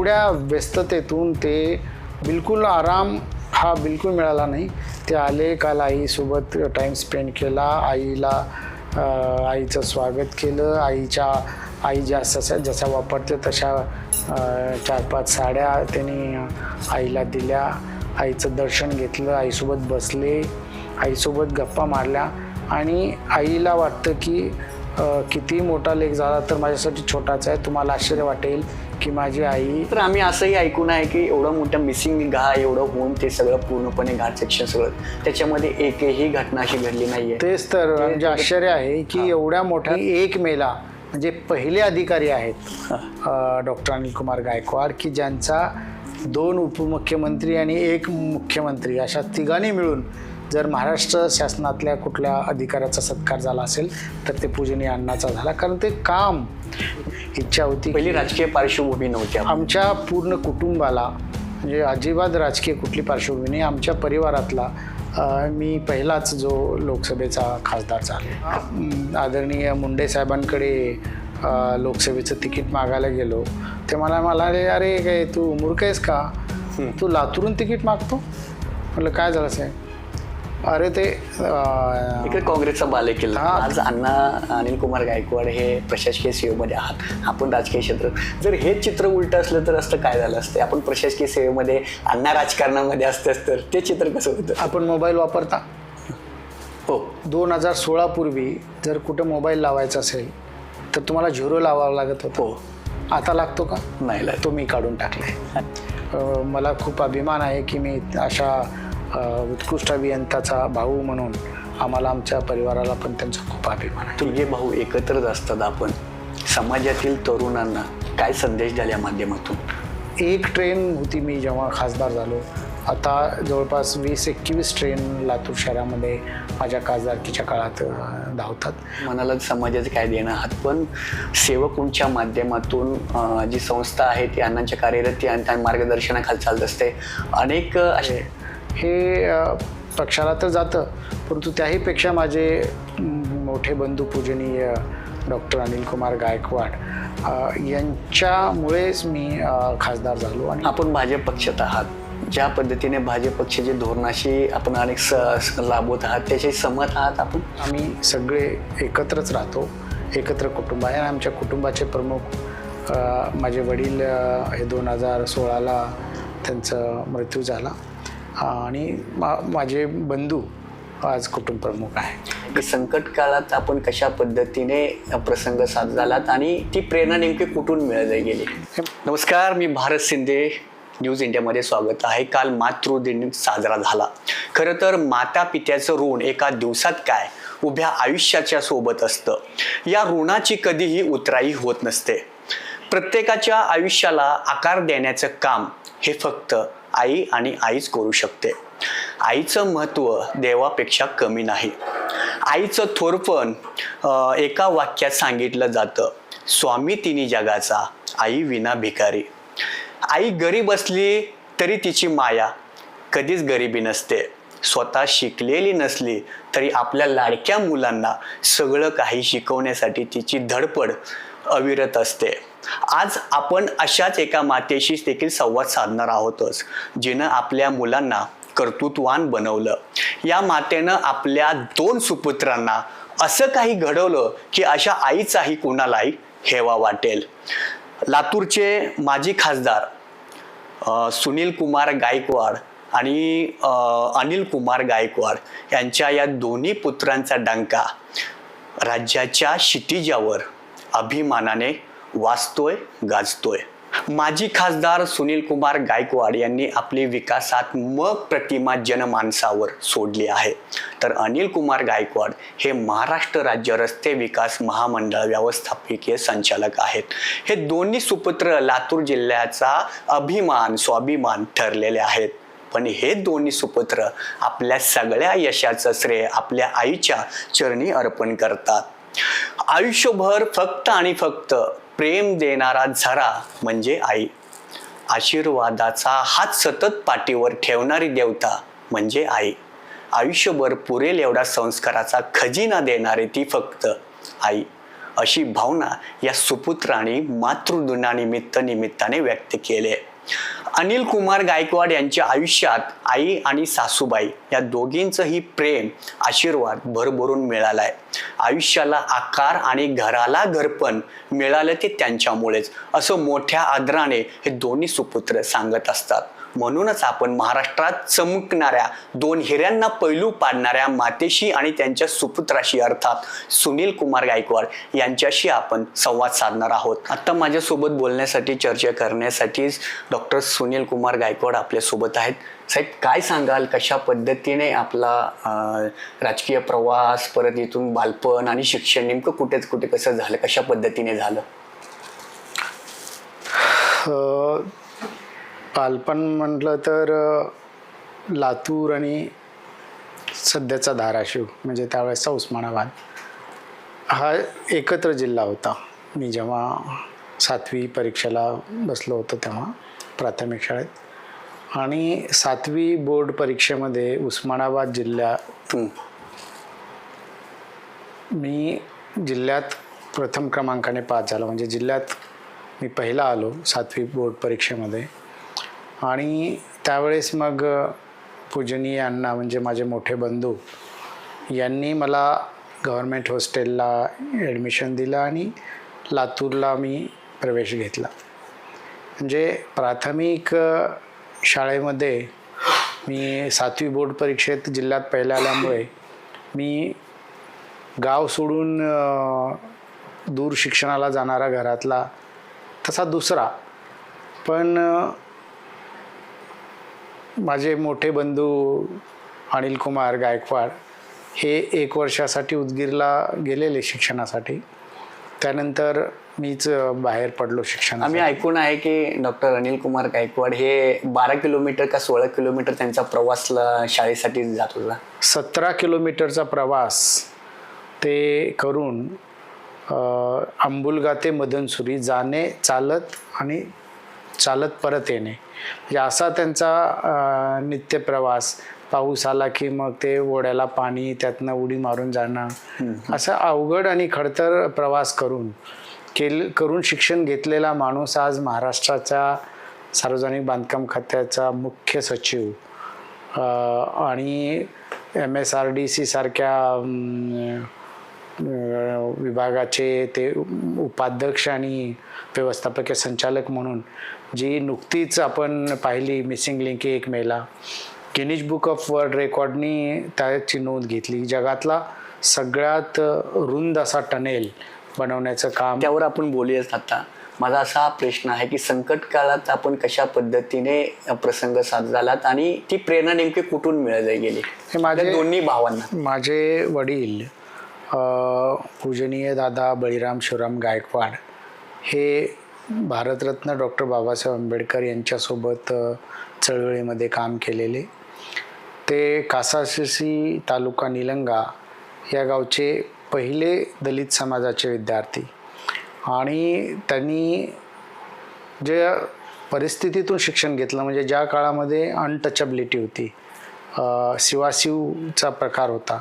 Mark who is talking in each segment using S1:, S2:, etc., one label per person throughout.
S1: एवढ्या व्यस्ततेतून ते बिलकुल आराम हा बिलकुल मिळाला नाही. ते आले, काल आईसोबत टाईम स्पेंड केला, आईचं स्वागत केलं. आई जशा वापरते तशा 4-5 साड्या त्यांनी आईला दिल्या. आईचं दर्शन घेतलं, आईसोबत बसले, आईसोबत गप्पा मारल्या. आणि आईला वाटतं की किती मोठा लेक झाला तर माझ्यासाठी छोटाच आहे. तुम्हाला आश्चर्य वाटेल की माझी आई.
S2: तर आम्ही असंही ऐकून आहे की एवढं मोठं मिसिंग एवढं होऊन ते सगळं पूर्णपणे घाट सेक्शन सगळं त्याच्यामध्ये एकही घटना अशी घडली नाहीये.
S1: तेच तर म्हणजे आश्चर्य आहे की एवढ्या मोठ्या 1 मेला म्हणजे पहिले अधिकारी आहेत डॉक्टर अनिल कुमार गायकवाड की ज्यांचा 2 उपमुख्यमंत्री आणि 1 मुख्यमंत्री अशा तिघांनी मिळून जर महाराष्ट्र शासनातल्या कुठल्या अधिकाऱ्याचा सत्कार झाला असेल तर ते पूजनीय अण्णाचा झाला. कारण ते काम इच्छा होती.
S2: पहिली राजकीय पार्श्वभूमी नव्हती
S1: आमच्या पूर्ण कुटुंबाला, म्हणजे अजिबात राजकीय कुठली पार्श्वभूमी नाही. आमच्या परिवारातला मी पहिलाच जो लोकसभेचा खासदार झालो. आदरणीय मुंडे साहेबांकडे लोकसभेचं तिकीट मागायला गेलो. ते मला म्हणाले, अरे काय तू मूर्ख आहेस का, तू लातूरून तिकीट मागतो. म्हटलं काय झालं साहेब. अरे ते
S2: इकडे काँग्रेसचा बाले केला. आज अण्णा अनिल कुमार गायकवाड हे प्रशासकीय सेवेमध्ये आहात, आपण राजकीय क्षेत्रात. जर हे चित्र उलट असलं तर असतं काय झालं असतं. आपण प्रशासकीय सेवेमध्ये अण्णा राजकारणामध्ये असतेच तर ते चित्र कसं होतं.
S1: आपण मोबाईल वापरता.
S2: हो,
S1: 2016 पूर्वी जर कुठं मोबाईल लावायचा असेल तर तुम्हाला 0 लावावा लागत होता.
S2: हो.
S1: आता लागतो का.
S2: नाही लागतो.
S1: तो मी काढून टाकलाय. मला खूप अभिमान आहे की मी अशा उत्कृष्ट अभियंताचा भाऊ म्हणून आम्हाला, आमच्या परिवाराला पण त्यांचा खूप अभिमान आहे.
S2: तुझे भाऊ एकत्रच असतात. आपण समाजातील तरुणांना काय संदेश द्याल या माध्यमातून.
S1: एक ट्रेन होती मी जेव्हा खासदार झालो. आता जवळपास 20-21 ट्रेन लातूर शहरामध्ये माझ्या खासदारकीच्या काळात धावतात.
S2: मनाला समाजाचे काय देणं आहात, पण सेवकुंच्या माध्यमातून जी संस्था आहे ती अण्णांच्या कार्यरत आणि मार्गदर्शनाखाली चालत असते. अनेक असे
S1: हे पक्षाला तर जातं, परंतु त्याहीपेक्षा माझे मोठे बंधू पूजनीय डॉक्टर अनिल कुमार गायकवाड यांच्यामुळेच मी खासदार झालो. आणि
S2: आपण भाजप पक्षात आहात. ज्या पद्धतीने भाजप पक्षाच्या धोरणाशी आपण अनेक लाभवत आहात त्याशी सहमत आहात आपण.
S1: आम्ही सगळे एकत्रच राहतो, एकत्र कुटुंब आहे. आमच्या कुटुंबाचे प्रमुख माझे वडील हे 2016ला त्यांचा मृत्यू झाला आणि माझे बंधू आज कुटुंब प्रमुख आहे.
S2: संकट काळात आपण कशा पद्धतीने प्रसंग साधलात आणि ती प्रेरणा नेमकी कुठून मिळाली गेली. नमस्कार, मी भारत शिंदे, न्यूज इंडियामध्ये स्वागत आहे. काल मातृदिन साजरा झाला. खरं तर माता पित्याचं ऋण एका दिवसात काय उभ्या आयुष्याच्या सोबत असतं. या ऋणाची कधीही उतराई होत नसते. प्रत्येकाच्या आयुष्याला आकार देण्याचं काम हे फक्त आई आणि आईच करू शकते. आईचं महत्त्व देवापेक्षा कमी नाही. आईचं थोरपण एका वाक्यात सांगितलं जातं, स्वामी तिन्ही जगाचा, आई विना भिकारी. आई गरीब असली तरी तिची माया कधीच गरिबी नसते. स्वतः शिकलेली नसली तरी आपल्या लाडक्या मुलांना सगळं काही शिकवण्यासाठी तिची धडपड अविरत असते. आज आपण अशाच एका मातेशी देखील संवाद साधणार आहोतच, जिनं आपल्या मुलांना कर्तृत्ववान बनवलं. या मातेनं आपल्या 2 सुपुत्रांना असं काही घडवलं की अशा आईचाही कोणालाही हेवा वाटेल. लातूरचे माजी खासदार सुनील कुमार गायकवाड आणि अनिल कुमार गायकवाड यांच्या या दोन्ही पुत्रांचा डंका राज्याच्या क्षितिजावर अभिमानाने वाजतोय, गाजतोय. माजी खासदार सुनील कुमार गायकवाड यांनी आपली विकासात्मक प्रतिमा जनमानसावर सोडली आहे, तर अनिल कुमार गायकवाड हे महाराष्ट्र राज्य रस्ते विकास महामंडळ व्यवस्थापकीय संचालक आहेत. हे दोन्ही सुपुत्र लातूर जिल्ह्याचा अभिमान, स्वाभिमान ठरलेले आहेत. पण हे दोन्ही सुपुत्र आपल्या सगळ्या यशाचं श्रेय आपल्या आईच्या चरणी अर्पण करतात. आयुष्यभर फक्त आणि फक्त प्रेम देणारा झरा म्हणजे आई. आशीर्वादाचा हात सतत पाठीवर ठेवणारी देवता म्हणजे आई. आयुष्यभर पुरेल एवढा संस्काराचा खजिना देणारी ती फक्त आई. अशी भावना या सुपुत्रांनी निमित्ताने व्यक्त केली आहे. अनिल कुमार गायकवाड यांच्या आयुष्यात आई आणि सासूबाई या दोघींचंही प्रेम आशीर्वाद भरभरून मिळालाय. आयुष्याला आकार आणि घराला घरपण मिळालं ते त्यांच्यामुळेच, असं मोठ्या आदराने हे दोन्ही सुपुत्र सांगत असतात. म्हणूनच आपण महाराष्ट्रात चमकणाऱ्या दोन हिऱ्यांना पैलू पाडणाऱ्या मातेशी आणि त्यांच्या सुपुत्राशी अर्थात सुनील कुमार गायकवाड यांच्याशी आपण संवाद साधणार आहोत. आता माझ्यासोबत बोलण्यासाठी चर्चा करण्यासाठीच डॉक्टर सुनील कुमार गायकवाड आपल्यासोबत आहेत. साहेब, काय सांगाल, कशा पद्धतीने आपला राजकीय प्रवास, परत इथून बालपण आणि शिक्षण नेमकं कुठे कसं झालं, कशा पद्धतीने झालं?
S1: बालपण म्हटलं तर लातूर आणि सध्याचा धाराशिव म्हणजे त्यावेळेसचा उस्मानाबाद हा एकत्र जिल्हा होता. मी जेव्हा 7वी परीक्षेला बसलो होतो तेव्हा प्राथमिक शाळेत, आणि 7वी बोर्ड परीक्षेमध्ये उस्मानाबाद जिल्ह्यात मी जिल्ह्यात प्रथम क्रमांकाने पास झालो. म्हणजे जिल्ह्यात मी पहिला आलो 7वी बोर्ड परीक्षेमध्ये. आणि त्यावेळेस मग पूजनीय अण्णा म्हणजे माझे मोठे बंधू यांनी मला गव्हर्मेंट हॉस्टेलला ॲडमिशन दिलं आणि लातूरला मी प्रवेश घेतला. म्हणजे प्राथमिक शाळेमध्ये मी 7वी बोर्ड परीक्षेत जिल्ह्यात पहिला आल्यामुळे मी गाव सोडून दूर शिक्षणाला जाणारा घरातला तसा दुसरा. पण माझे मोठे बंधू अनिल कुमार गायकवाड हे 1 वर्षासाठी उदगीरला गेलेले शिक्षणासाठी. त्यानंतर मीच बाहेर पडलो शिक्षण.
S2: आम्ही ऐकून आहे की डॉक्टर अनिल कुमार गायकवाड हे 12 किलोमीटर का 16 किलोमीटर त्यांचा प्रवासला शाळेसाठी जात होता.
S1: 17 किलोमीटरचा प्रवास ते करून अंबुलगा ते मदनसुरी जाणे चालत आणि चालत परत येणे, म्हणजे असा त्यांचा नित्य प्रवास. पाऊस आला की मग ते ओढ्याला पाणी, त्यातनं उडी मारून जाणं, असा अवघड आणि खडतर प्रवास करून शिक्षण घेतलेला माणूस आज महाराष्ट्राच्या सार्वजनिक बांधकाम खात्याचा मुख्य सचिव आणि MSRDC सारख्या विभागाचे ते उपाध्यक्ष आणि व्यवस्थापकीय संचालक म्हणून जी नुकतीच आपण पाहिली मिसिंग लिंक 1 मेला गिनीज बुक ऑफ वर्ल्ड रेकॉर्डनी त्याची नोंद घेतली. जगातला सगळ्यात रुंद असा टनेल बनवण्याचं काम.
S2: त्यावर आपण बोलूयाच. आता माझा असा प्रश्न आहे की संकट काळात आपण कशा पद्धतीने प्रसंग साधलात आणि ती प्रेरणा नेमकी कुठून मिळाली गेली
S1: माझ्या
S2: दोन्ही भावांना?
S1: माझे वडील पूजनीय दादा बळीराम शिवराम गायकवाड हे भारतरत्न डॉक्टर बाबासाहेब आंबेडकर यांच्यासोबत चळवळीमध्ये काम केलेले. ते कासाशिरसी तालुका निलंगा या गावचे पहिले दलित समाजाचे विद्यार्थी. आणि त्यांनी जे परिस्थितीतून शिक्षण घेतलं, म्हणजे ज्या काळामध्ये अनटचबिलिटी होती, शिवाशिवचा प्रकार होता,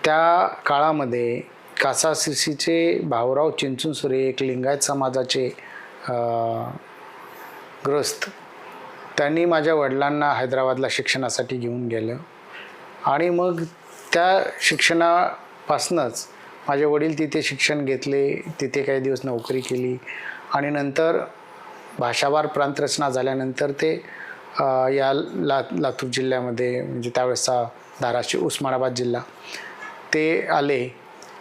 S1: त्या काळामध्ये कासाशिरसीचे भाऊराव चिंचुनसुरे एक लिंगायत समाजाचे ग्रस्त, त्यांनी माझ्या वडिलांना हैदराबादला शिक्षणासाठी घेऊन गेलं. आणि मग त्या शिक्षणापासूनच माझे वडील तिथे शिक्षण घेतले, तिथे काही दिवस नोकरी केली आणि नंतर भाषावार प्रांतरचना झाल्यानंतर ते या लातूर जिल्ह्यामध्ये म्हणजे त्यावेळेसचा धाराशिव उस्मानाबाद जिल्हा ते आले.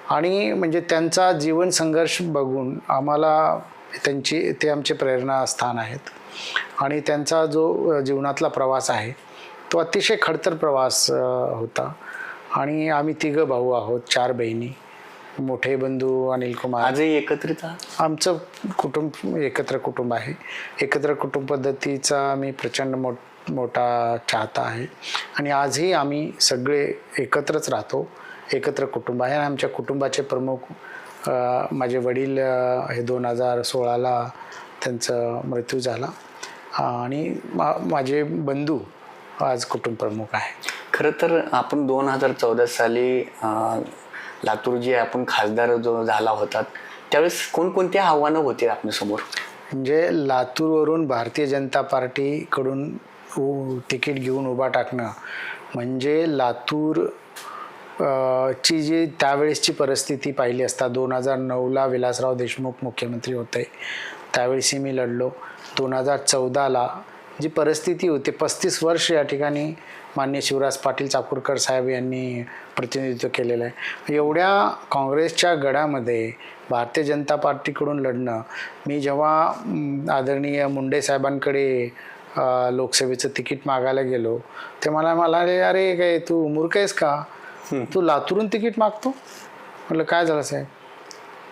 S1: आणि म्हणजे त्यांचा जीवन संघर्ष बघून आम्हाला ते आमचे प्रेरणास्थान आहेत. आणि त्यांचा जो जीवनातला प्रवास आहे तो अतिशय खडतर प्रवास होता. आणि आम्ही 3 भाऊ आहोत, 4 बहिणी. मोठे बंधू अनिल कुमार.
S2: आजही एकत्रित
S1: आमचं कुटुंब एकत्र कुटुंब आहे. एकत्र कुटुंब पद्धतीचा मी प्रचंड मोठा चाहता आहे. आणि आजही आम्ही सगळे एकत्रच राहतो, एकत्र कुटुंब आहे. आमच्या कुटुंबाचे प्रमुख माझे वडील हे 2016ला त्यांचा मृत्यू झाला. आणि माझे बंधू आज कुटुंब प्रमुख आहे.
S2: खरं तर आपण 2014 साली लातूर जे आपण खासदार जो झाला होता त्यावेळेस कोणकोणती आव्हानं होती आपल्यासमोर?
S1: म्हणजे लातूरवरून भारतीय जनता पार्टीकडून तिकीट घेऊन उभा टाकणं म्हणजे लातूर ची जी त्यावेळेसची परिस्थिती पाहिली असता 2009ला विलासराव देशमुख मुख्यमंत्री होते, त्यावेळेसही मी लढलो. 2014ला जी परिस्थिती होती, 35 वर्ष या ठिकाणी माननीय शिवराज पाटील चाकूरकर साहेब यांनी प्रतिनिधित्व केलेलं आहे. एवढ्या काँग्रेसच्या गडामध्ये भारतीय जनता पार्टीकडून लढणं, मी जेव्हा आदरणीय मुंडे साहेबांकडे लोकसभेचं तिकीट मागायला गेलो ते मला म्हणाले, अरे काय तू मूर्ख आहेस का, तू लातूरून तिकीट मागतो? म्हटलं काय झालं साहेब?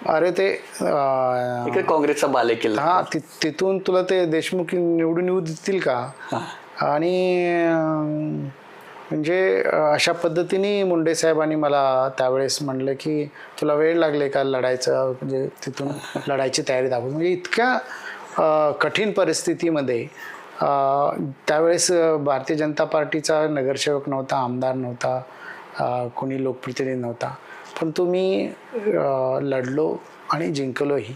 S1: अरे ते
S2: इकडे काँग्रेसचा बाले केला.
S1: हा, तिथून तुला ते देशमुख निवडून येऊ देतील का? आणि म्हणजे अशा पद्धतीने मुंडे साहेबांनी मला त्यावेळेस म्हणलं की तुला वेळ लागले का लढायचं, म्हणजे तिथून लढायची तयारी दाखवली. म्हणजे इतक्या कठीण परिस्थितीमध्ये त्यावेळेस भारतीय जनता पार्टीचा नगरसेवक नव्हता, आमदार नव्हता, कोणी लोकप्रतिनिधी नव्हता, पण मी लढलो आणि जिंकलोही.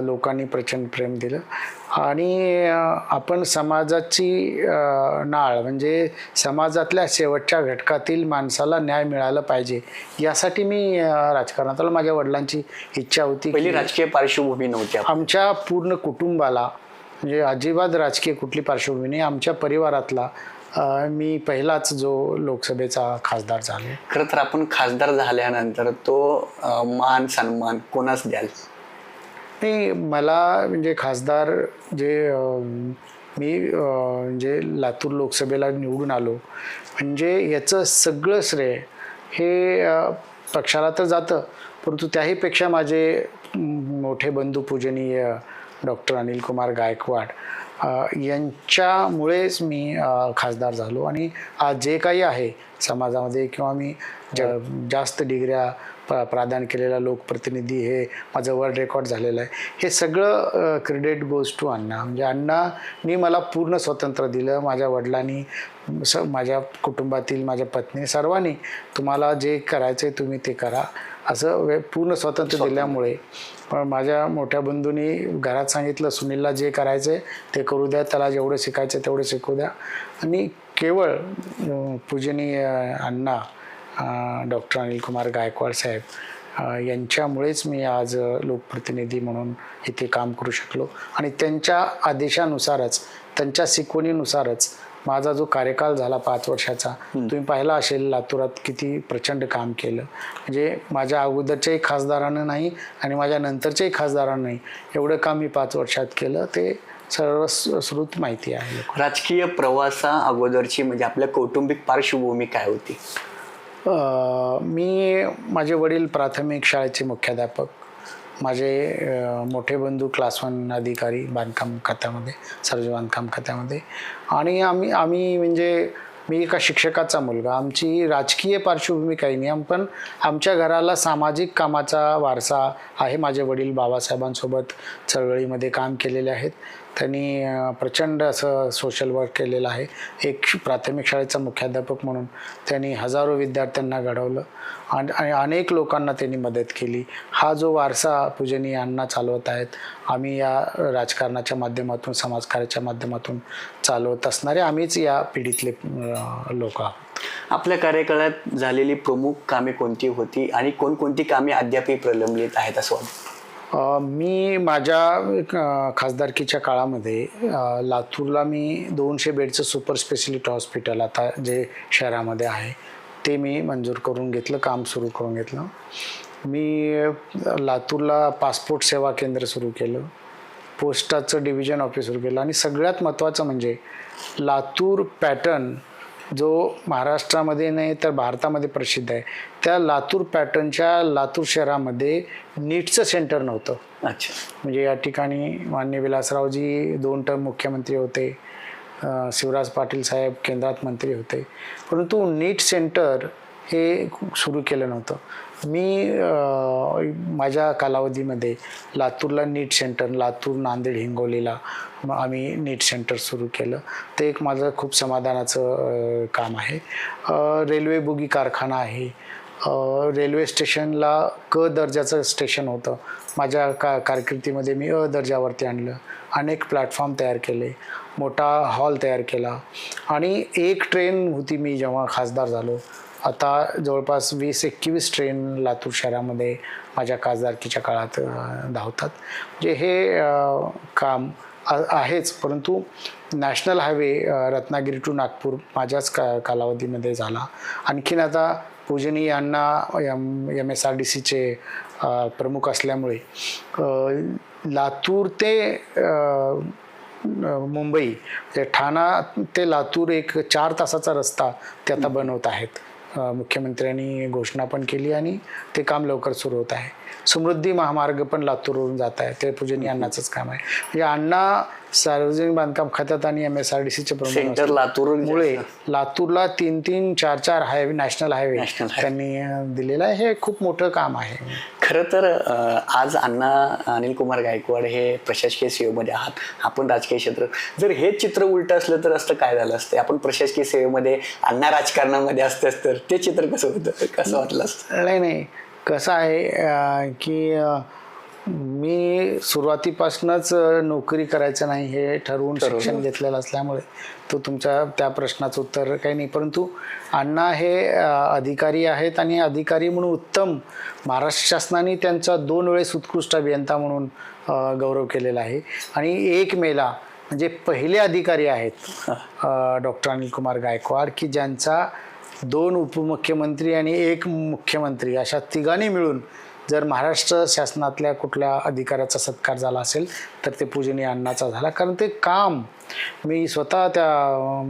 S1: लोकांनी प्रचंड प्रेम दिलं आणि आपण समाजाची नाळ म्हणजे समाजातल्या शेवटच्या घटकातील माणसाला न्याय मिळाला पाहिजे यासाठी मी राजकारणात आलो. माझ्या वडिलांची इच्छा होती.
S2: पहिली राजकीय पार्श्वभूमी नव्हती
S1: आमच्या पूर्ण कुटुंबाला, म्हणजे अजिबात राजकीय कुठली पार्श्वभूमी नाही. आमच्या परिवारातला मी पहिलाच जो लोकसभेचा खासदार झालो.
S2: खरं तर आपण खासदार झाल्यानंतर तो मान सन्मान कोणास द्याल?
S1: नाही, मला म्हणजे खासदार जे मी म्हणजे लातूर लोकसभेला निवडून आलो म्हणजे याचं सगळं श्रेय हे पक्षाला तर जातं, परंतु त्याहीपेक्षा माझे मोठे बंधू पूजनीय डॉक्टर अनिल कुमार गायकवाड यांच्यामुळेच मी खासदार झालो. आणि आज जे काही आहे समाजामध्ये किंवा मी जास्त डिग्र्या प्रदान केलेला लोकप्रतिनिधी हे माझं वर्ल्ड रेकॉर्ड झालेलं आहे. हे सगळं क्रेडिट गोज टू अण्णा. म्हणजे अण्णांनी मला पूर्ण स्वातंत्र्य दिलं. माझ्या वडिलांनी, माझ्या कुटुंबातील माझ्या पत्नी सर्वांनी तुम्हाला जे करायचं आहे तुम्ही ते करा असं पूर्ण स्वातंत्र्य दिल्यामुळे माझ्या मोठ्या बंधूंनी घरात सांगितलं सुनीलला जे करायचं आहे ते करू द्या, त्याला जेवढं शिकायचं तेवढं शिकू द्या. आणि केवळ पूजनीय अण्णा डॉक्टर अनिल कुमार गायकवाड साहेब यांच्यामुळेच मी आज लोकप्रतिनिधी म्हणून इथे काम करू शकलो. आणि त्यांच्या आदेशानुसारच, त्यांच्या शिकवणीनुसारच माझा जो कार्यकाल झाला 5 वर्षाचा, तुम्ही पाहिला असेल लातूरात किती प्रचंड काम केलं. म्हणजे माझ्या अगोदरच्याही खासदारानं नाही आणि माझ्या नंतरच्याही खासदारानं नाही एवढं काम मी 5 वर्षात केलं, ते सर्वश्रुत माहिती आहे.
S2: राजकीय प्रवासा अगोदरची म्हणजे आपल्या कौटुंबिक पार्श्वभूमी काय होती?
S1: माझे वडील प्राथमिक शाळेचे मुख्याध्यापक, माझे मोठे बंधू क्लास 1 अधिकारी बांधकाम खात्यामध्ये, सर्व बांधकाम खात्यामध्ये. आणि आम्ही म्हणजे मी एका शिक्षकाचा मुलगा. आमची राजकीय पार्श्वभूमी काही नाही, पण आमच्या घराला सामाजिक कामाचा वारसा आहे. माझे वडील बाबासाहेबांसोबत चळवळीमध्ये काम केलेले आहेत. त्यांनी प्रचंड असं सोशल वर्क केलेलं आहे. एक प्राथमिक शाळेचा मुख्याध्यापक म्हणून त्यांनी हजारो विद्यार्थ्यांना घडवलं आणि अनेक लोकांना त्यांनी मदत केली. हा जो वारसा पूजनीय अण्णा चालवत आहेत, आम्ही या राजकारणाच्या माध्यमातून, समाजकार्याच्या माध्यमातून चालवत असणारे आम्हीच या पिढीतले लोक आहोत.
S2: आपल्या कार्यकाळात झालेली प्रमुख कामे कोणती होती आणि कोणकोणती कामे अद्यापही प्रलंबित आहेत असं वाटतं?
S1: मी माझ्या खासदारकीच्या काळामध्ये लातूरला मी 200 बेडचं सुपर स्पेशलिटी हॉस्पिटल आता जे शहरामध्ये आहे ते मी मंजूर करून घेतलं, काम सुरू करून घेतलं. मी लातूरला पासपोर्ट सेवा केंद्र सुरू केलं, पोस्टाचं डिव्हिजन ऑफिस सुरू केलं आणि सगळ्यात महत्त्वाचं म्हणजे लातूर पॅटर्न जो महाराष्ट्रामध्ये नाही तर भारतामध्ये प्रसिद्ध आहे, त्या लातूर पॅटर्नच्या लातूर शहरामध्ये नीटचं सेंटर नव्हतं.
S2: अच्छा.
S1: म्हणजे या ठिकाणी माननीय विलासरावजी 2 टर्म मुख्यमंत्री होते, शिवराज पाटील साहेब केंद्रात मंत्री होते, परंतु नीट सेंटर हे सुरू केलं नव्हतं. मी माझ्या कालावधीमध्ये लातूरला नीट सेंटर, लातूर, नांदेड, हिंगोलीला आम्ही नीट सेंटर सुरू केलं. ते एक माझं खूप समाधानाचं काम आहे. रेल्वे बुगी कारखाना आहे, रेल्वे स्टेशनला क दर्जाचं स्टेशन होतं, माझ्या कारकिर्दीमध्ये मी दर्जावरती आणलं. अनेक प्लॅटफॉर्म तयार केले, मोठा हॉल तयार केला आणि एक ट्रेन होती मी जेव्हा खासदार झालो. आता जवळपास 20-21 ट्रेन लातूर शहरामध्ये माझ्या खासदारकीच्या काळात धावतात. म्हणजे हे काम आहेच, परंतु national highway Ratnagiri to Nagpur माझ्याच कालावधीमध्ये झाला. आणखीन आता पूजनीय अण्णा MSRDCचे प्रमुख असल्यामुळे लातूर ते मुंबई म्हणजे ठाणा ते लातूर एक 4 तासाचा रस्ता ते आता बनवत आहेत. मुख्यमंत्र्यांनी घोषणा पण केली आणि ते काम लवकर सुरू होत आहे. समृद्धी महामार्ग पण लातूरवरून जात आहे, ते पूजनीय अण्णाचंच काम आहे. म्हणजे अण्णा सार्वजनिक बांधकाम खात्यात आणि MSRDCचे
S2: सेंटर लातूरमुळे
S1: लातूरला 3-3, 4-4 हायवे नॅशनल हायवे त्यांनी दिलेलं आहे. हे खूप मोठं काम आहे.
S2: खरं तर आज अण्णा अनिल कुमार गायकवाड हे प्रशासकीय सेवेमध्ये आहात, आपण राजकीय क्षेत्रात. जर हे चित्र उलटं असलं तर असतं काय झालं असतं? आपण प्रशासकीय सेवेमध्ये अण्णा राजकारणामध्ये असतेच तर ते चित्र कसं होतं, कसं वाटलं असतं?
S1: नाही कसं आहे की मी सुरुवातीपासूनच नोकरी करायचं नाही हे ठरवून शिक्षण घेतलेलं असल्यामुळे तो तुमच्या त्या प्रश्नाचं उत्तर काही नाही. परंतु अण्णा हे अधिकारी आहेत आणि अधिकारी म्हणून उत्तम महाराष्ट्र शासनाने त्यांचा 2 वेळेस उत्कृष्ट अभियंता म्हणून गौरव केलेला आहे. आणि 1 मेला म्हणजे पहिले अधिकारी आहेत डॉक्टर अनिल कुमार गायकवाड की ज्यांचा 2 उपमुख्यमंत्री आणि 1 मुख्यमंत्री अशा तिघांनी मिळून जर महाराष्ट्र शासनातल्या कुठल्या अधिकाऱ्याचा सत्कार झाला असेल तर ते पूजनीय अण्णाचा झाला. कारण ते काम मी स्वतः त्या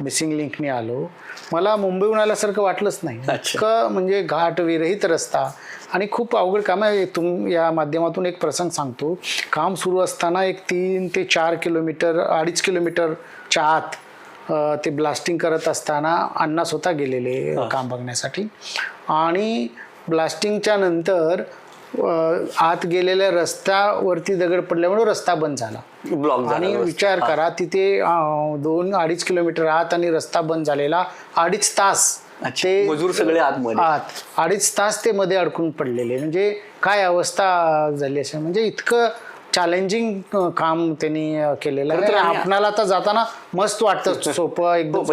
S1: मिसिंग लिंकने आलो, मला मुंबईहून आल्यासारखं वाटलंच नाही. इतकं म्हणजे घाट विरहित रस्ता आणि खूप अवघड काम आहे. या माध्यमातून एक प्रसंग सांगतो. काम सुरू असताना एक 3 ते 4 किलोमीटर 2.5 किलोमीटरच्या आत ते ब्लास्टिंग करत असताना अण्णा स्वतः गेलेले काम बघण्यासाठी आणि ब्लास्टिंगच्या नंतर आत गेलेल्या रस्त्यावरती दगड पडल्यामुळे रस्ता बंद झाला. आणि विचार करा तिथे 2-2.5 किलोमीटर आत आणि रस्ता बंद झालेला 2.5 तास ते
S2: मजूर सगळे आत
S1: 2.5 तास ते मध्ये अडकून पडलेले. म्हणजे काय अवस्था झाली असेल. म्हणजे इतकं चॅलेंजिंग काम त्यांनी केलेलं आहे. आपणाला आता जाताना मस्त वाटतं, सोपं एकदम,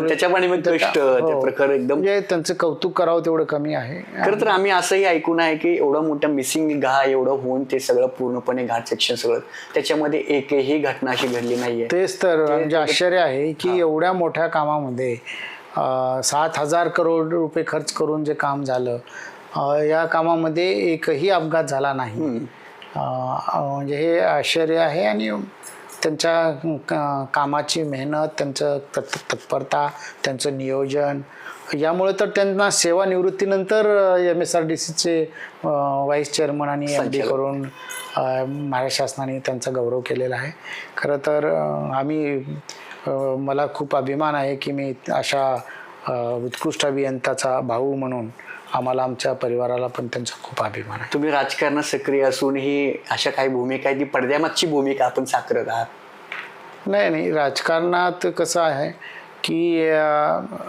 S2: प्रकार एकदम
S1: म्हणजे त्यांचं कौतुक करावं तेवढं कमी आहे.
S2: खरं तर आम्ही असंही ऐकून आहे की एवढं मोठं मिसिंग एवढं होऊन ते सगळं पूर्णपणे घाट सेक्शन सगळं त्याच्यामध्ये एकही घटना अशी घडली नाहीये.
S1: तेच तर म्हणजे आश्चर्य आहे की एवढ्या मोठ्या कामामध्ये 7,000 करोड रुपये खर्च करून जे काम झालं, या कामामध्ये एकही अपघात झाला नाही. म्हणजे हे आश्चर्य आहे. आणि त्यांच्या कामाची मेहनत, त्यांचं तत्परता, त्यांचं नियोजन यामुळे तर त्यांना सेवानिवृत्तीनंतर MSRDCचे व्हाईस चेअरमन आणि MD करून महाराष्ट्र शासनाने त्यांचा गौरव केलेला आहे. खरं तर मला खूप अभिमान आहे की मी अशा उत्कृष्ट अभियंताचा भाऊ म्हणून आम्हाला आमच्या परिवाराला पण त्यांचा खूप अभिमान आहे.
S2: तुम्ही राजकारणात सक्रिय असूनही अशा काही भूमिका आहे ती पडद्यामागची भूमिका आपण साकारत आहात?
S1: नाही राजकारणात कसं आहे की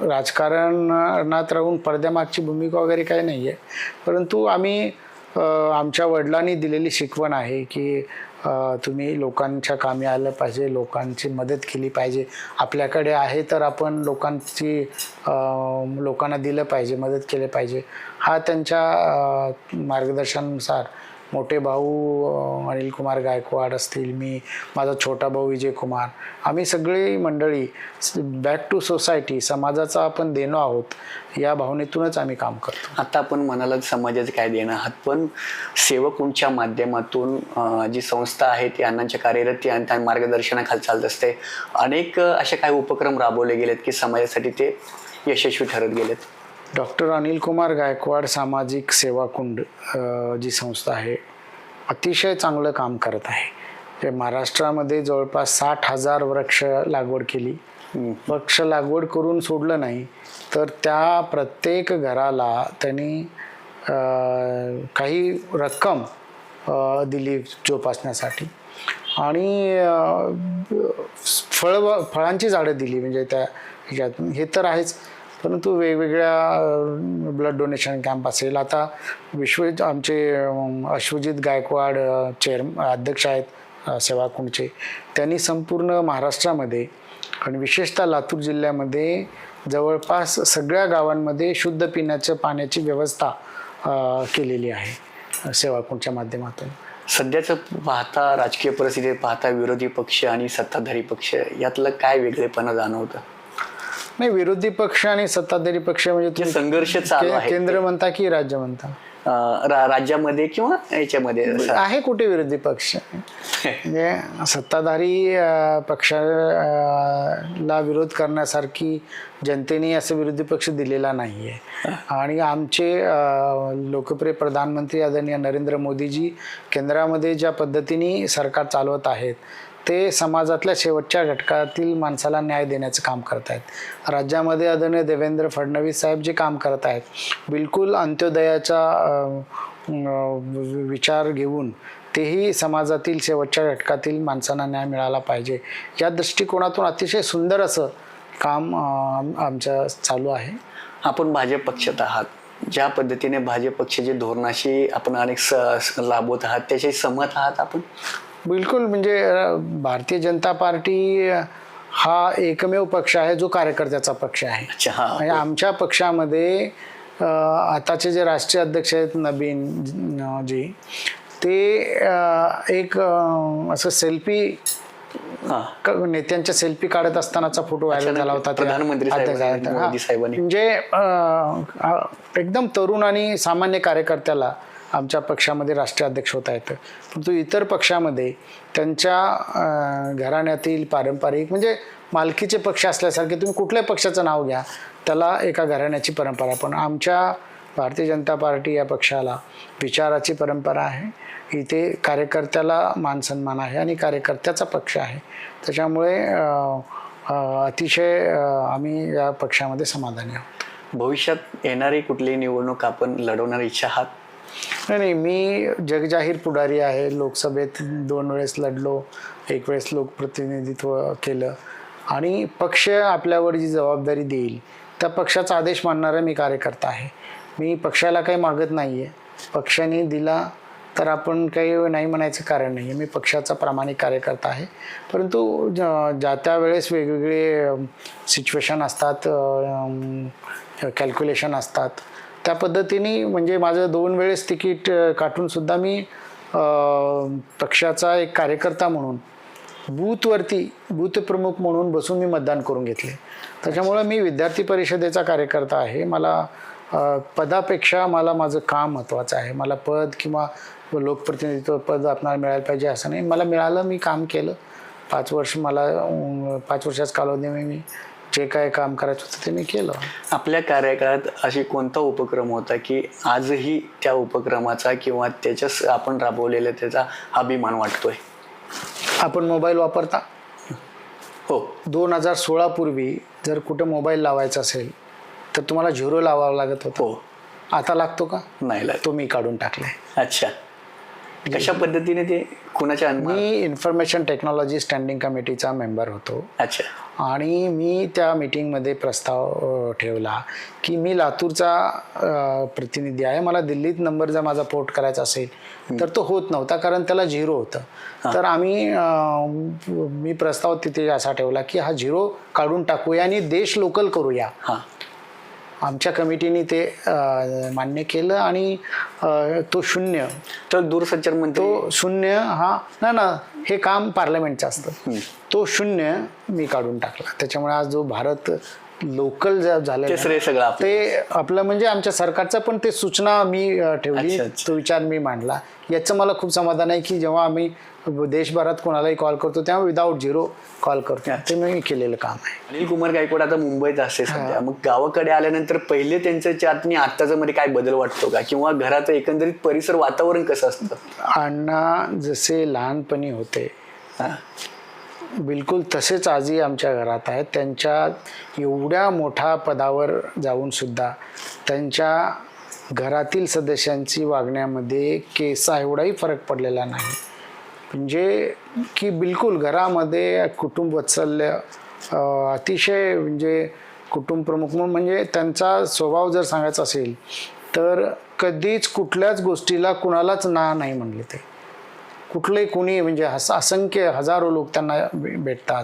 S1: राजकारणात राहून पडद्यामागची भूमिका वगैरे काही नाही आहे. परंतु आम्ही आमच्या वडिलांनी दिलेली शिकवण आहे की तुम्ही लोकांच्या कामी आलं पाहिजे, लोकांची मदत केली पाहिजे. आपल्याकडे आहे तर आपण लोकांना दिलं पाहिजे, मदत केली पाहिजे. हा त्यांच्या मार्गदर्शनानुसार मोठे भाऊ अनिल कुमार गायकवाड असतील, मी, माझा छोटा भाऊ विजय कुमार, आम्ही सगळी मंडळी बॅक टू सोसायटी, समाजाचा आपण देणं आहोत या भावनेतूनच आम्ही काम करतो.
S2: आता आपण म्हणाला समाजाचं काय देणं आहात, पण सेवकुंच्या माध्यमातून जी संस्था आहे ती अण्णांच्या कार्यरत ती आणि मार्गदर्शनाखाली चालत असते. अनेक अशा काही उपक्रम राबवले गेलेत की समाजासाठी ते यशस्वी ठरत गेलेत.
S1: डॉक्टर अनिल कुमार गायकवाड सामाजिक सेवा कुंड जी संस्था आहे अतिशय चांगलं काम करत आहे. ते महाराष्ट्रामध्ये जवळपास 60,000 वृक्ष लागवड केली. वृक्ष लागवड करून सोडलं नाही तर त्या प्रत्येक घराला त्यांनी काही रक्कम दिली जोपासण्यासाठी आणि फळांची झाडं दिली. म्हणजे त्या ह्याच्यातून हे तर आहेच, परंतु वेगवेगळ्या ब्लड डोनेशन कॅम्प असेल, आता आमचे अश्वजित गायकवाड अध्यक्ष आहेत सेवाकुंडचे, त्यांनी संपूर्ण महाराष्ट्रामध्ये आणि विशेषतः लातूर जिल्ह्यामध्ये जवळपास सगळ्या गावांमध्ये शुद्ध पिण्याच्या पाण्याची व्यवस्था केलेली आहे सेवाकुंडच्या माध्यमातून.
S2: सध्याचं पाहता, राजकीय परिस्थिती पाहता, विरोधी पक्ष आणि सत्ताधारी पक्ष यातलं काय वेगळेपणा जाणवतं?
S1: नाही, विरोधी पक्ष आणि सत्ताधारी पक्ष म्हणजे तुम्ही
S2: संघर्ष चालू आहे,
S1: केंद्र म्हणता की राज्य म्हणता?
S2: राज्यामध्ये किंवा याच्यामध्ये
S1: आहे कुठे विरोधी पक्ष? म्हणजे सत्ताधारी पक्षाला विरोध करण्यासारखी जनतेने असं विरोधी पक्ष दिलेला नाहीये. आणि आमचे लोकप्रिय प्रधानमंत्री आदरणीय नरेंद्र मोदीजी केंद्रामध्ये ज्या पद्धतीने सरकार चालवत आहेत ते समाजातल्या शेवटच्या घटकातील माणसाला न्याय देण्याचं काम करत आहेत. राज्यामध्ये आदरणीय देवेंद्र फडणवीस साहेब जे काम करत आहेत, बिलकुल अंत्योदयाचा विचार घेऊन तेही समाजातील शेवटच्या घटकातील माणसांना न्याय मिळाला पाहिजे या दृष्टिकोनातून अतिशय सुंदर असं काम आमचं चालू आहे. आपण
S2: भाजप पक्षात आहात, ज्या पद्धतीने भाजप पक्षाची धोरणाशी आपण अनेक लाभवत आहात त्याशी सहमत आहात आपण?
S1: बिलकुल. म्हणजे भारतीय जनता पार्टी हा एकमेव पक्ष आहे जो कार्यकर्त्याचा पक्ष आहे. म्हणजे आमच्या पक्षामध्ये आताचे जे राष्ट्रीय अध्यक्ष आहेत नवीन जी, ते एक असं सेल्फी नेत्यांच्या सेल्फी काढत असतानाचा फोटो व्हायरल झाला होता. म्हणजे एकदम तरुण आणि सामान्य कार्यकर्त्याला आमच्या पक्षामध्ये राष्ट्रीय अध्यक्ष होता येतं, परंतु इतर पक्षामध्ये त्यांच्या घराण्यातील पारंपरिक म्हणजे मालकीचे पक्ष असल्यासारखे तुम्ही कुठल्याही पक्षाचं नाव घ्या त्याला एका घराण्याची परंपरा. पण आमच्या भारतीय जनता पार्टी या पक्षाला विचाराची परंपरा आहे. इथे कार्यकर्त्याला मान सन्मान आहे आणि कार्यकर्त्याचा पक्ष आहे. त्याच्यामुळे अतिशय आम्ही या पक्षामध्ये समाधानी आहोत.
S2: भविष्यात येणारी कुठलीही निवडणूक आपण लढवणार इच्छा आहात?
S1: नाही, मी जगजाहीर पुढारी आहे. लोकसभेत 2 वेळेस लढलो, 1 वेळेस लोकप्रतिनिधित्व केलं आणि पक्ष आपल्यावर जी जबाबदारी देईल त्या पक्षाचा आदेश मानणारा मी कार्यकर्ता आहे. मी पक्षाला काही मागत नाही आहे. पक्षाने दिला तर आपण काही नाही म्हणायचं कारण नाही आहे. मी पक्षाचा प्रामाणिक कार्यकर्ता आहे. परंतु ज्या त्या वेळेस वेगवेगळे सिच्युएशन असतात, कॅल्क्युलेशन असतात, त्या पद्धतीने म्हणजे माझं 2 वेळेस तिकीट काढूनसुद्धा मी पक्षाचा एक कार्यकर्ता म्हणून बूथवरती बूथप्रमुख म्हणून बसून मी मतदान करून घेतले. त्याच्यामुळं मी विद्यार्थी परिषदेचा कार्यकर्ता आहे. मला पदापेक्षा मला माझं काम महत्त्वाचं आहे. मला पद किंवा लोकप्रतिनिधित्व पद आपल्याला मिळायला पाहिजे असं नाही. मला मिळालं, मी काम केलं. 5 वर्ष मला 5 वर्षाच कालावधीमध्ये मी जे काय काम करायचं होतं ते मी केलं.
S2: आपल्या कार्यकाळात अशी कोणता उपक्रम होता की आजही त्या उपक्रमाचा किंवा त्याच्याच आपण राबवलेला त्याचा अभिमान वाटतोय?
S1: आपण मोबाईल वापरता?
S2: हो.
S1: 2016 पूर्वी जर कुठं मोबाईल लावायचा असेल तर तुम्हाला 0 लावावा लागत होता.
S2: हो.
S1: आता लागतो का?
S2: नाही लागतो.
S1: तो मी काढून टाकलाय.
S2: अच्छा, कशा पद्धतीने ते कुणाच्या?
S1: मी इन्फॉर्मेशन टेक्नॉलॉजी स्टँडिंग कमिटीचा मेंबर होतो.
S2: अच्छा.
S1: आणि मी त्या मीटिंगमध्ये प्रस्ताव ठेवला की मी लातूरचा प्रतिनिधी आहे, मला दिल्लीत नंबर जर माझा पोर्ट करायचा असेल तर तो होत नव्हता कारण त्याला 0 होतं. तर मी प्रस्ताव तिथे असा ठेवला की हा 0 काढून टाकूया आणि देश लोकल करूया. आमच्या कमिटीने ते मान्य केलं आणि तो 0
S2: तर दूरसंचार मंत्री
S1: तो 0 हा ना हे काम पार्लमेंटचं असतं. तो 0 मी काढून टाकला. त्याच्यामुळे आज जो भारत लोकल झालं
S2: सगळं
S1: ते आपलं म्हणजे आमच्या सरकारचं पण ते सूचना मी ठेवली. तो विचार मी मांडला. याचं मला खूप समाधान आहे की जेव्हा आम्ही देशभरात कोणालाही कॉल करतो तेव्हा विदाऊट 0 कॉल करतो. ते मी केलेलं काम आहे.
S2: अनिल कुमार गायकवाड आता मुंबईत असते सध्या, मग गावाकडे आल्यानंतर पहिले त्यांचं त्यात आणि आत्ताच्या मध्ये काय बदल वाटतो का, किंवा घराचं एकंदरीत परिसर वातावरण कसं असतं?
S1: अण्णा जसे लहानपणी होते बिलकुल तसेच आजही आमच्या घरात आहेत. त्यांच्या एवढ्या मोठ्या पदावर जाऊन सुद्धा त्यांच्या घरातील सदस्यांची वागण्यामध्ये केसा एवढाही फरक पडलेला नाही. म्हणजे की बिलकुल घरामध्ये कुटुंब वात्सल्य अतिशय म्हणजे कुटुंब प्रमुख म्हणून म्हणजे त्यांचा स्वभाव जर सांगायचा असेल तर कधीच कुठल्याच गोष्टीला कुणालाच नाही म्हणले ते. कुठलंही कुणी म्हणजे असंख्य हजारो लोक त्यांना भेटतात,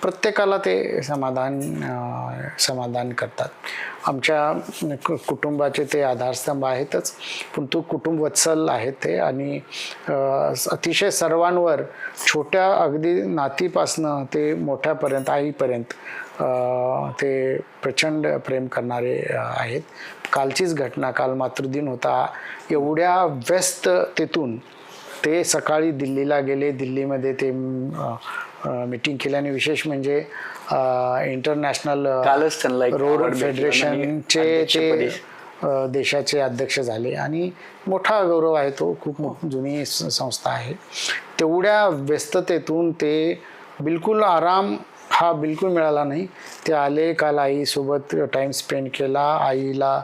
S1: प्रत्येकाला ते समाधान करतात. आमच्या कुटुंबाचे ते आधारस्तंभ आहेतच, पण तो कुटुंब वत्सल आहे ते. आणि अतिशय सर्वांवर छोट्या अगदी नातीपासनं ते मोठ्यापर्यंत आईपर्यंत ते प्रचंड प्रेम करणारे आहेत. कालचीच घटना, काल मातृदिन होता, एवढ्या व्यस्ततेतून ते सकाळी दिल्लीला गेले. दिल्लीमध्ये ते मीटिंग केल्याने विशेष म्हणजे इंटरनॅशनल रोड फेडरेशनचे ते देशाचे अध्यक्ष झाले आणि मोठा गौरव आहे तो. खूप जुनी संस्था आहे. तेवढ्या व्यस्ततेतून ते बिलकुल आराम हा बिलकुल मिळाला नाही. ते आले, काल आईसोबत टाईम स्पेंड केला,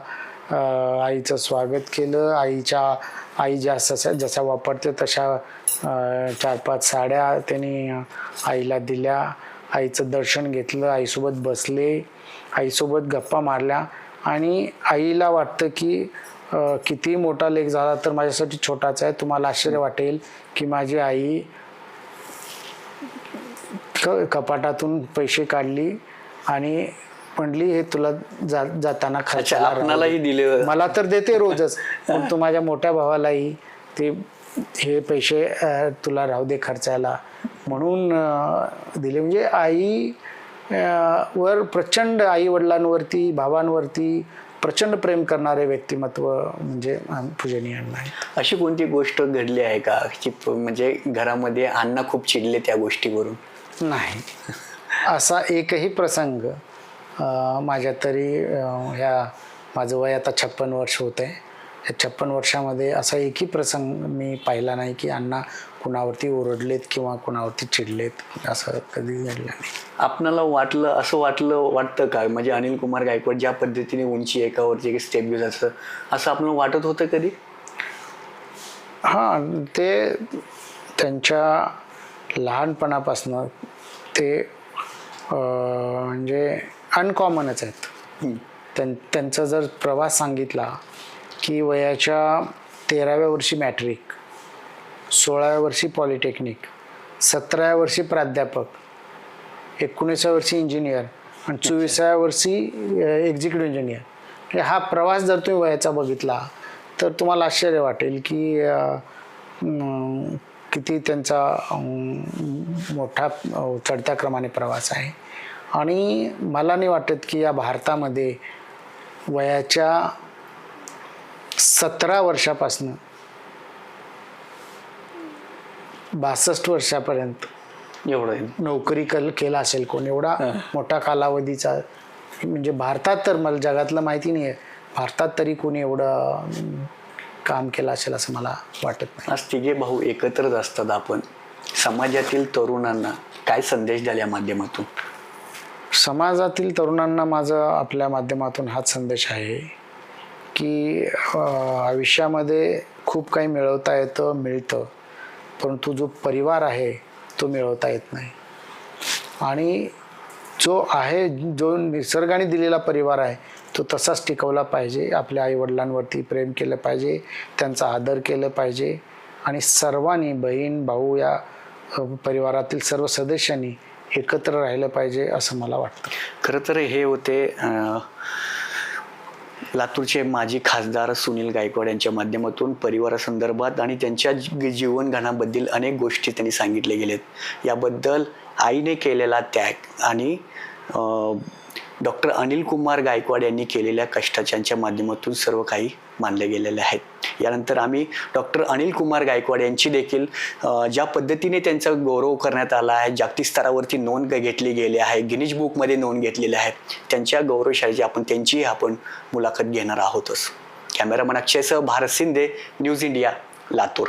S1: आईचं स्वागत केलं. आई जशा वापरते तशा 4-5 साड्या त्यांनी आईला दिल्या. आईचं दर्शन घेतलं, आईसोबत बसले, आईसोबत गप्पा मारल्या. आणि आईला वाटतं की किती मोठा लेक झाला तर माझ्यासाठी छोटाच आहे. तुम्हाला आश्चर्य वाटेल की माझी आई कपाटातून पैसे काढली आणि म्हणली हे तुला जाताना खर्चाला
S2: दिले.
S1: मला तर देते रोजच, पण तू माझ्या मोठ्या भावालाही ते हे पैसे तुला राहू दे खर्चायला म्हणून दिले. म्हणजे आई वर प्रचंड, आई वडिलांवरती भावांवरती प्रचंड प्रेम करणारे व्यक्तिमत्व म्हणजे पूजनीय अण्णा आहे.
S2: अशी कोणती गोष्ट घडली आहे का की म्हणजे घरामध्ये अण्णा खूप चिडले त्या गोष्टीवरून?
S1: नाही, असा एकही प्रसंग माझ्या तरी माझं वय आता 56 वर्ष होत आहे. या 56 वर्षामध्ये असा एकही प्रसंग मी पाहिला नाही की अण्णा कुणावरती ओरडलेत किंवा कुणावरती चिडलेत, असं कधी घडलं नाही.
S2: आपणाला वाटतं का म्हणजे अनिल कुमार गायकवाड ज्या पद्धतीने उंची एकावरती एक स्टेप घेत असं आपल्याला वाटत होतं कधी?
S1: हां, ते त्यांच्या लहानपणापासनं ते म्हणजे अनकॉमनच आहेत. त्यांचा जर प्रवास सांगितला की वयाच्या 13व्या वर्षी मॅट्रिक, 16व्या वर्षी पॉलिटेक्निक, 17व्या वर्षी प्राध्यापक, 19व्या वर्षी इंजिनियर आणि 24व्या वर्षी एक्झिक्युटिव्ह इंजिनियर. हा प्रवास जर तुम्ही वयाचा बघितला तर तुम्हाला आश्चर्य वाटेल की किती त्यांचा मोठा चढत्या क्रमाने प्रवास आहे. आणि मला नाही वाटत की या भारतामध्ये वयाच्या 17 वर्षापासून 62 वर्षापर्यंत
S2: एवढं
S1: नोकरी केला असेल कोण, एवढा मोठा कालावधीचा. म्हणजे भारतात तर मला जगातलं माहिती नाही आहे, भारतात तरी कोणी एवढं काम केलं असेल असं मला वाटत नाही.
S2: आज तिघे भाऊ एकत्रच असतात. आपण समाजातील तरुणांना काय संदेश द्याल या माध्यमातून?
S1: समाजातील तरुणांना माझं आपल्या माध्यमातून हाच संदेश आहे की आयुष्यामध्ये खूप काही मिळवता येतं, मिळतं, परंतु जो परिवार आहे तो मिळवता येत नाही. आणि जो आहे, जो निसर्गाने दिलेला परिवार आहे तो तसाच टिकवला पाहिजे. आपल्या आईवडिलांवरती प्रेम केलं पाहिजे, त्यांचा आदर केलं पाहिजे आणि सर्वांनी, बहीण भाऊ या परिवारातील सर्व सदस्यांनी एकत्र राहिलं पाहिजे असं मला वाटतं.
S2: खरं तर हे होते लातूरचे माजी खासदार सुनील गायकवाड यांच्या माध्यमातून परिवारासंदर्भात आणि त्यांच्या जीवनगानाबद्दल अनेक गोष्टी त्यांनी सांगितले गेलेत. याबद्दल आईने केलेला त्याग आणि डॉक्टर अनिल कुमार गायकवाड यांनी केलेल्या कष्टाच्या माध्यमातून सर्व काही मानले गेलेले आहेत. यानंतर आम्ही डॉक्टर अनिल कुमार गायकवाड यांची देखील ज्या पद्धतीने त्यांचा गौरव करण्यात आला आहे, जागतिक स्तरावरती नोंद घेतली गेली आहे, गिनीज बुकमध्ये नोंद घेतलेली आहे, त्यांच्या गौरवशाळेची आपण मुलाखत घेणार आहोतच. कॅमेरामन अक्षयसह भारत शिंदे, न्यूज इंडिया, लातूर.